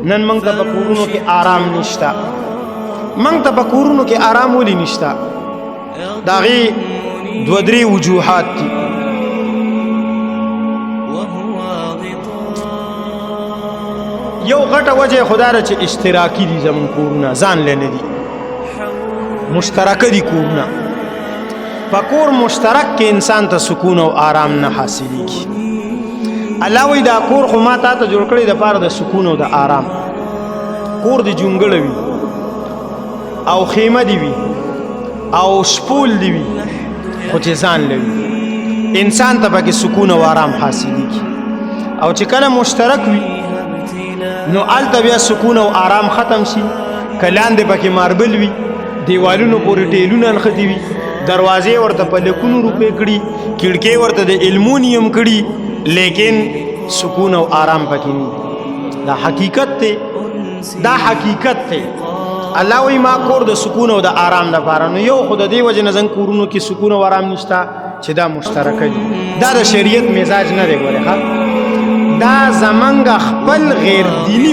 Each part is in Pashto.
نن موږ ته په کورونو کې آرام نشته. موږ ته په کورونو کې آرام ولې نشته؟ د هغې دوه درې وجوهات دي. یو غټه وجه خو دا ده چې اشتراکي دي زموږ کورونه، ځان له نه دي، مشترکه دي کورونه. په کور مشترک کې انسان ته سکون او آرام نه حاصلېږي. الله وی دا کور خو ما تا ته جوړ کړی د پاره د سکون او د آرام. کور د جونګړه وي او خیمه دی وي او شپول دی وي، خو چې ځان لوي انسان ته پکې سکون او آرام حاصلېږي. او چې کله مشترک وي نو هلته بیا سکون او آرام ختم شي. که لاندې پکې ماربل وي، دیوالونو پورې ټیلونه نښتي وي، دروازې ورته په لکونو روپۍ کړي، کړکۍ ورته د المونیم کړي، لیکن سکون او آرام پکې نه. دا حقیقت دی، دا حقیقت دی. الله وی ما کور د سکون او د آرام لپاره. نو یو خو د دې وجې نه زموږ کورونو کې سکون او آرام نشته چې دا مشترکه دي. دا د شریعت مزاج نه دی. ګورې ښه، دا زمونږ خپل غیر دینی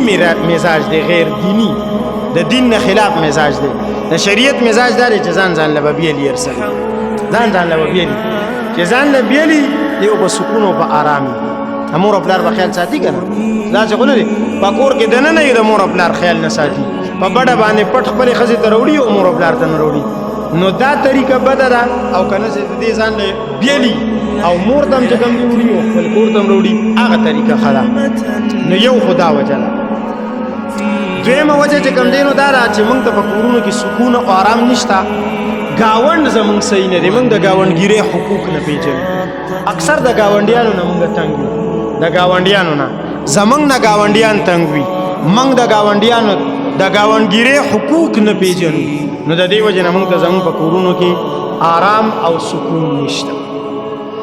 مزاج دی، غیر دینی، د دین نه خلاف مزاج دی. د شریعت مزاج دا دی چې ځان له به بیلي ارسلي، ځان له به بیلي، چې ځان له بیلي یو په سکون او په آرام وي. مور او پلار به خیال ساتي که نه؟ دا چې خو نه دی په کور کې دننه یې د مور او پلار خیال نه ساتي، په بډه باندې پټ خپلې ښځې ته راوړي او مور او پلار ته نه راوړي. نو دا طریقه بده ده. او که نه چې د دې ځان له بیلي او مور ته هم چې کوم دي وړي او خپل کور ته هم راوړي، هغه طریقه ښه ده. نو یو خو دا وجه ده. دویمه وجه چې کوم دی نو دا ده چې موږ ته په کورونو کې سکون او آرام نشته. ګاونډ زموږ صحیح نه دی. موږ د ګاونډګیرۍ حقوق نه پېژنو. اکثر د ګاونډیانو نه موږ تنګ وي، د ګاونډیانو نه زموږ نه ګاونډیان تنګ وي. موږ د ګاونډیانو د ګاونډګیرۍ حقوق نه پېژنو. نو د دې وجې نه موږ ته زموږ په کورونو کې آرام او سکون نشته.